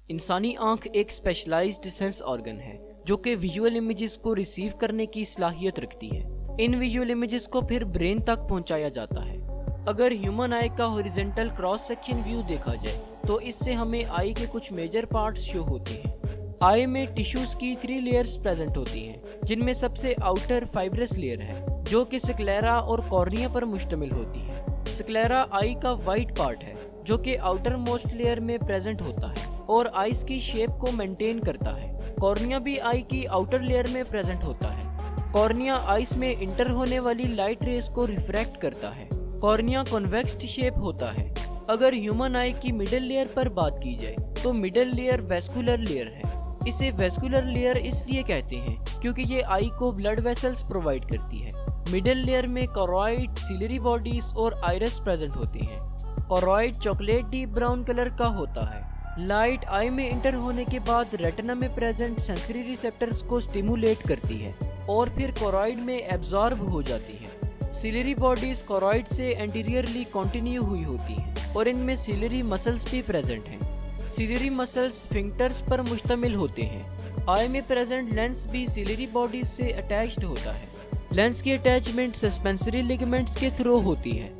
इंसानी आंख एक स्पेशलाइज्ड सेंस ऑर्गन है जो कि विजुअल इमेजेस को रिसीव करने की सलाहियत रखती है। इन विजुअल इमेजेस को फिर ब्रेन तक पहुंचाया जाता है। अगर ह्यूमन आई का हॉरिजॉन्टल क्रॉस सेक्शन व्यू देखा जाए तो इससे हमें आई के कुछ मेजर पार्ट्स शो होते हैं। आई में टिश्यूज की 3 लेयर्स प्रेजेंट होती हैं, जिनमें सबसे आउटर फाइब्रस लेयर है जो कि स्क्लेरा और कॉर्निया पर मुश्तमिल होती है। स्क्लेरा आई का वाइट पार्ट है जो कि आउटर मोस्ट लेयर में प्रेजेंट होता है और आइस की शेप को मेंटेन करता है। कॉर्निया भी आई की आउटर लेयर में प्रेजेंट होता है। कॉर्निया आइस में इंटर होने वाली लाइट रेस को रिफ्रैक्ट करता है। कॉर्निया कॉन्वेक्स शेप होता है। अगर ह्यूमन आई की मिडिल लेयर पर बात की जाए तो मिडिल लेयर वेस्कुलर लेयर है। इसे वेस्कुलर लेयर इसलिए कहते हैं क्योंकि ये आई को ब्लड वेसल्स प्रोवाइड करती है। मिडिल लेयर में कोरॉइड, सिलरी बॉडीज और आइरिस प्रेजेंट होती हैं। Choroid chocolate deep brown colour का होता है। लाइट आई में इंटर होने के बाद रेटिना में प्रेजेंट सेंसरी रिसेप्टर्स को स्टिमुलेट करती है और फिर कोरॉइड में एब्जॉर्ब हो जाती है। सिलरी बॉडीज कोरॉइड से एंटीरियरली कंटिन्यू हुई होती हैं और इनमें सिलरी मसल्स भी प्रेजेंट हैं। सिलरी मसल्स स्फिंक्टर्स पर मुश्तमिल होते हैं। आई में प्रेजेंट लेंस भी सिलरी बॉडीज से अटैच्ड होता है। लेंस की अटैचमेंट सस्पेंसरी लिगामेंट्स के थ्रू होती है।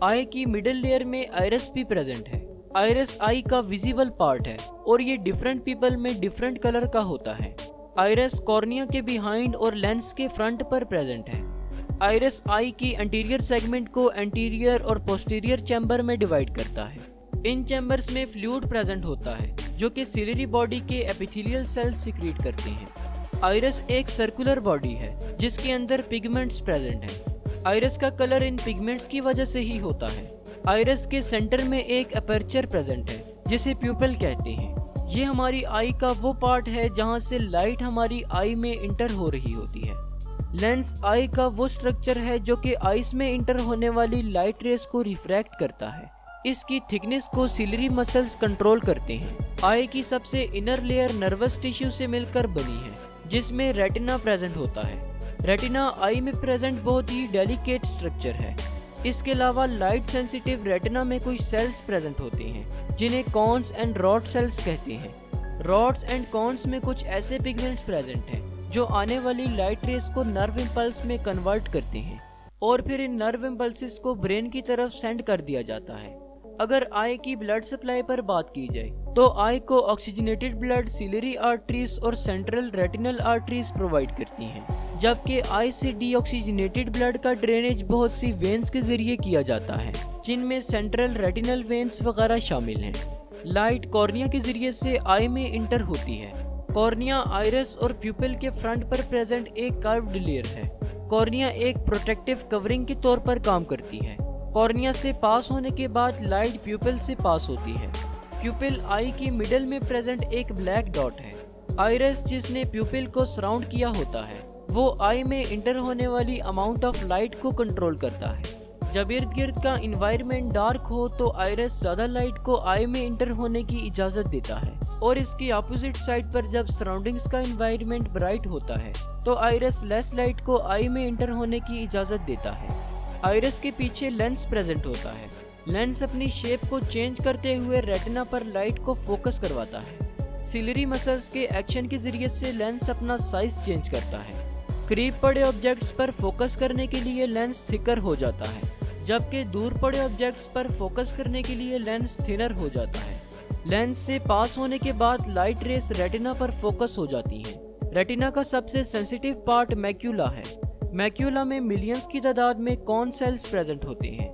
आई की मिडिल लेयर में आइरिस भी प्रेजेंट है। आइरिस आई का विजिबल पार्ट है और ये डिफरेंट पीपल में डिफरेंट कलर का होता है। आइरिस कॉर्निया के बिहाइंड और लेंस के फ्रंट पर प्रेजेंट है। आइरिस आई की एंटीरियर सेगमेंट को एंटीरियर और पोस्टीरियर चैम्बर में डिवाइड करता है। इन चैम्बर्स में फ्लूइड प्रेजेंट होता है जो कि सिलरी बॉडी के एपिथेलियल सेल्स सीक्रेट करते हैं। आइरिस एक सर्कुलर बॉडी है जिसके अंदर पिगमेंट्स प्रेजेंट हैं। आइरिस का कलर इन पिगमेंट्स की वजह से ही होता है। आइरिस के सेंटर में एक अपर्चर प्रेजेंट है जिसे प्यूपिल कहते हैं। ये हमारी आई का वो पार्ट है जहां से लाइट हमारी आई में इंटर हो रही होती है। लेंस आई का वो स्ट्रक्चर है जो कि आइस में इंटर होने वाली लाइट रेस को रिफ्रैक्ट करता है। इसकी थिकनेस को सिलरी मसल्स कंट्रोल करते हैं। आई की सबसे इनर लेयर नर्वस टिश्यू से मिलकर बनी है जिसमें रेटिना प्रेजेंट होता है। रेटिना आई में प्रेजेंट बहुत ही डेलिकेट स्ट्रक्चर है। इसके अलावा लाइट सेंसिटिव रेटिना में कुछ सेल्स प्रेजेंट होते हैं जिन्हें कॉन्स एंड रॉड सेल्स कहते हैं। रॉड्स एंड कॉन्स में कुछ ऐसे पिगमेंट्स प्रेजेंट हैं जो आने वाली लाइट रेस को नर्व इम्पल्स में कन्वर्ट करते हैं और फिर इन नर्व इम्पल्सेस को ब्रेन की तरफ सेंड कर दिया जाता है। अगर आई की ब्लड सप्लाई पर बात की जाए तो आई को ऑक्सीजनेटेड ब्लड सिलरी आर्टरीज और सेंट्रल रेटिनल आर्टरीज प्रोवाइड करती हैं, जबकि आई से डीऑक्सीजनेटेड ब्लड का ड्रेनेज बहुत सी वेन्स के जरिए किया जाता है जिनमें सेंट्रल रेटिनल वेन्स वगैरह शामिल हैं। लाइट कॉर्निया के जरिए से आई में इंटर होती है। कॉर्निया आइरिस और प्यूपिल के फ्रंट पर प्रेजेंट एक कर्व्ड लेयर है। कॉर्निया एक प्रोटेक्टिव कवरिंग के तौर पर काम करती है। कॉर्निया से पास होने के बाद लाइट प्यूपिल से पास होती है। प्यूपिल आई की मिडल में प्रेजेंट एक ब्लैक डॉट है। आइरिस जिसने प्यूपिल को सराउंड किया होता है वो आई में इंटर होने वाली अमाउंट ऑफ लाइट को कंट्रोल करता है। जब इर्द गिर्द का इन्वायरमेंट डार्क हो तो आइरिस ज्यादा लाइट को आई में इंटर होने की इजाजत देता है और इसकी अपोजिट साइड पर जब सराउंडिंग्स का इन्वायरमेंट ब्राइट होता है तो आइरिस लेस लाइट को आई में इंटर होने की इजाजत देता है। आइरिस के पीछे लेंस प्रेजेंट होता है। लेंस अपनी शेप को चेंज करते हुए रेटिना पर लाइट को फोकस करवाता है। सिलरी मसल्स के एक्शन के जरिए से लेंस अपना साइज चेंज करता है। करीब पड़े ऑब्जेक्ट्स पर फोकस करने के लिए लेंस थिकर हो जाता है, जबकि दूर पड़े ऑब्जेक्ट्स पर फोकस करने के लिए लेंस थिनर हो जाता है। लेंस से पास होने के बाद लाइट रेस रेटिना पर फोकस हो जाती है। रेटिना का सबसे सेंसिटिव पार्ट मैक्यूला है। मैक्यूला में मिलियंस की तादाद में कॉन सेल्स प्रेजेंट होते हैं।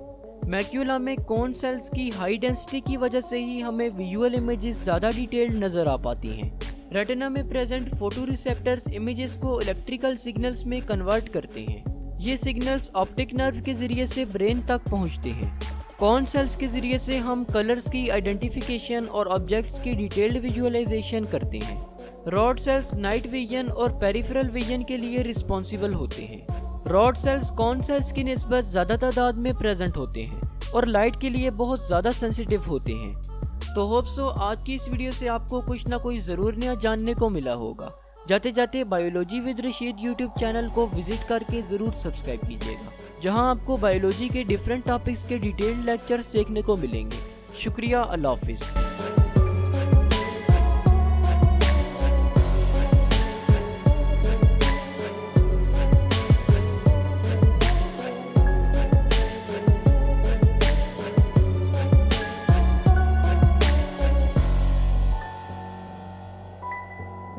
मैक्यूला में कॉन सेल्स की हाई डेंसिटी की वजह से ही हमें विजुअल इमेजेस ज्यादा डिटेल्ड नजर आ पाती हैं। रेटिना में प्रेजेंट फोटो रिसेप्टर्स इमेजेस को इलेक्ट्रिकल सिग्नल्स में कन्वर्ट करते हैं। ये सिग्नल्स ऑप्टिक नर्व के जरिए से ब्रेन तक पहुंचते हैं। कॉन सेल्स के जरिए से हम कलर्स की आइडेंटिफिकेशन और ऑब्जेक्ट्स की डिटेल्ड विजुअलाइजेशन करते हैं। रॉड सेल्स नाइट विजन और पेरिफेरल विजन के लिए रिस्पॉन्सिबल होते हैं। रॉड सेल्स कॉन सेल्स की निस्बत ज्यादा तादाद में प्रेजेंट होते हैं और लाइट के लिए बहुत ज्यादा सेंसिटिव होते हैं। तो होप सो आज की इस वीडियो से आपको कुछ ना कुछ जरूर नया जानने को मिला होगा। जाते जाते biology with Rashid YouTube channel को विजिट करके जरूर सब्सक्राइब कीजिएगा, जहां आपको बायोलॉजी के डिफरेंट टॉपिक्स के डिटेल्ड लेक्चर्स देखने को मिलेंगे। शुक्रिया, अल्लाह हाफिज।